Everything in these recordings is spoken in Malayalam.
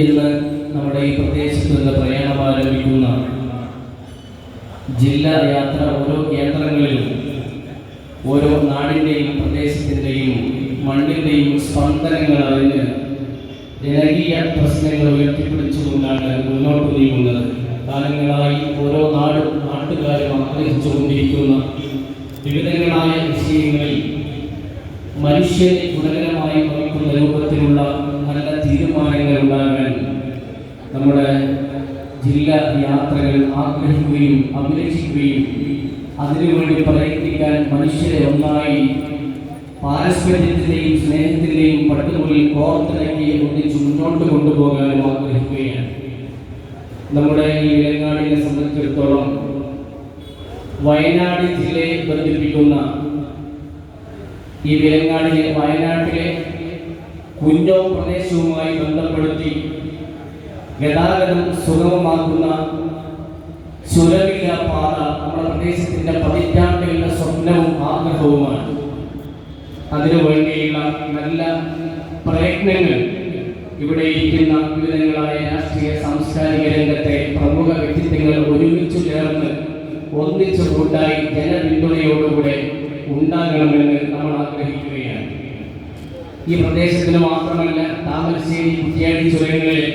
ഇന്ന് നമ്മുടെ ഈ പ്രദേശത്ത് നിന്ന് പ്രയാണം ആരംഭിക്കുന്ന ജില്ലാ യാത്ര ഓരോ കേന്ദ്രങ്ങളിലും ഓരോ നാടിൻ്റെയും പ്രദേശത്തിൻ്റെയും മണ്ണിൻ്റെയും സ്പന്ദനങ്ങൾ അറിഞ്ഞ് ജനകീയ പ്രശ്നങ്ങൾ ഉയർത്തിപ്പിടിച്ചുകൊണ്ടാണ് മുന്നോട്ട് നീങ്ങുന്നത്. കാലങ്ങളായി ഓരോ നാട്ടുകാരും ആഗ്രഹിച്ചുകൊണ്ടിരിക്കുന്ന വിവിധങ്ങളായ വിഷയങ്ങളിൽ മനുഷ്യനെ ഗുണകരമായി വഹിക്കുന്ന രൂപത്തിലുള്ള നല്ല തീരുമാനങ്ങൾ ഉണ്ടാകാൻ നമ്മുടെ ജില്ലാ യാത്രകൾ ആഗ്രഹിക്കുകയും അഭിലഷിക്കുകയും അതിനുവേണ്ടി പ്രയത്നിക്കാൻ മനുഷ്യരെ ഒന്നായി പാരസ്പര്യത്തിൻ്റെയും സ്നേഹത്തിൻ്റെയും പട്ടുകളിൽ കോർത്തിണക്കി ഒന്നിച്ച് മുന്നോട്ട് കൊണ്ടുപോകാനും ആഗ്രഹിക്കുകയാണ്. നമ്മുടെ ഈ വിലങ്ങാടിനെ സംബന്ധിച്ചിടത്തോളം വയനാട് ജില്ലയെ ബന്ധിപ്പിക്കുന്ന ഈ വയനാട്ടിലെ കുഞ്ഞോ പ്രദേശവുമായി ബന്ധപ്പെടുത്തി ഗതാഗതം സുഗമമാക്കുന്ന ചുരമില്ല പാത നമ്മുടെ പ്രദേശത്തിൻ്റെ പതിറ്റാണ്ടുകളുടെ സ്വപ്നവും ആഗ്രഹവുമാണ്. അതിനുവേണ്ടിയുള്ള നല്ല പ്രയത്നങ്ങൾ ഇവിടെ ഇരിക്കുന്ന വിവിധങ്ങളായ രാഷ്ട്രീയ സാംസ്കാരിക രംഗത്തെ പ്രമുഖ വ്യക്തിത്വങ്ങൾ ഒരുമിച്ച് ചേർന്ന് ഒന്നിച്ചു കൂട്ടായി ജനപിന്തുണയോടുകൂടെ ഉണ്ടാകണമെന്ന് നമ്മൾ ആഗ്രഹിക്കുകയാണ്. ഈ പ്രദേശത്തിന് മാത്രമല്ല, താമരശ്ശേരി കുറ്റിയാടി ചുരങ്ങളിൽ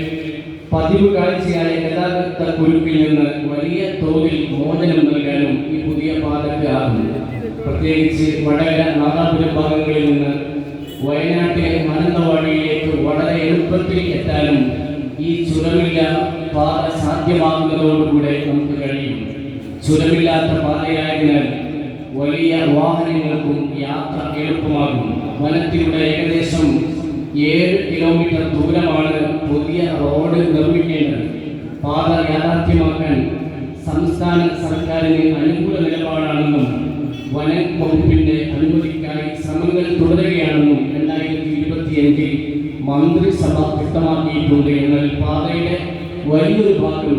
പതിവ് കാഴ്ചയായ ഗതാഗത കുരുക്കിൽ നിന്ന് വലിയ തോതിൽ മോചനം നൽകാനും ഈ പുതിയ പാതയ്ക്ക് ആകും. പ്രത്യേകിച്ച് വടകര നാദാപുരം ഭാഗങ്ങളിൽ നിന്ന് വയനാട്ടിലെ മാനന്തവാടിയിലേക്ക് വളരെ എളുപ്പത്തിൽ എത്താനും ഈ ചുരമില്ല പാത സാധ്യമാകുന്നതോടുകൂടെ നമുക്ക് കഴിയും. ചുരമില്ലാത്ത പാതയായതിനാൽ വലിയ വാഹനങ്ങൾക്കും യാത്ര എളുപ്പമാകും. വനത്തിലൂടെ ഏകദേശം 7 കിലോമീറ്റർ ദൂരമാണ് പുതിയ റോഡ് നിർമ്മിക്കേണ്ടത്. പാത യാഥാർത്ഥ്യമാക്കാൻ സംസ്ഥാന സർക്കാരിന് അനുകൂല നിലപാടാണെന്നും വനം വകുപ്പിന്റെ അനുമതിക്കായി ശ്രമങ്ങൾ തുടരുകയാണെന്നും 2025 മന്ത്രിസഭ വ്യക്തമാക്കിയിട്ടുണ്ട്. എന്നാൽ പാതയുടെ വലിയൊരു ഭാഗം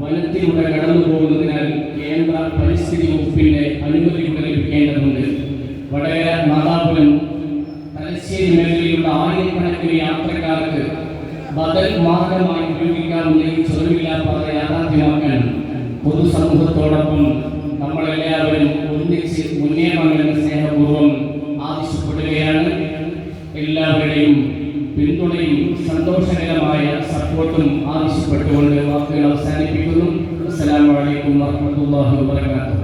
വനത്തിലൂടെ കടന്നു പോകുന്നതിനാൽ കേന്ദ്ര പരിസ്ഥിതി വകുപ്പിന്റെ അനുമതി കൂടെ ലഭിക്കേണ്ടതുണ്ട്. വടകര നാദാപുരം തലശ്ശേരി മേഖലയിലുള്ള ആയിരക്കണക്കിന് യാത്രക്കാർക്ക് ബദൽ മാർഗമായി ഉപയോഗിക്കാവുന്ന ഈ ചുരമില്ലാ പാത യാഥാർത്ഥ്യമാക്കാൻ പൊതുസമൂഹത്തോടൊപ്പം നമ്മളെല്ലാവരും ഒന്നിച്ച് മുന്നേറണമെന്ന് സ്നേഹപൂർവ്വം ആവശ്യപ്പെടുകയാണ്. എല്ലാവരുടെയും പിന്തുണയും സന്തോഷകരമായ സപ്പോർട്ടും ആവശ്യപ്പെട്ടുകൊണ്ട് വാക്കുകൾ അവസാനിപ്പിക്കുന്നു. അസ്സലാമു അലൈക്കും വറഹ്മത്തുള്ളാഹി വബറകാതുഹു.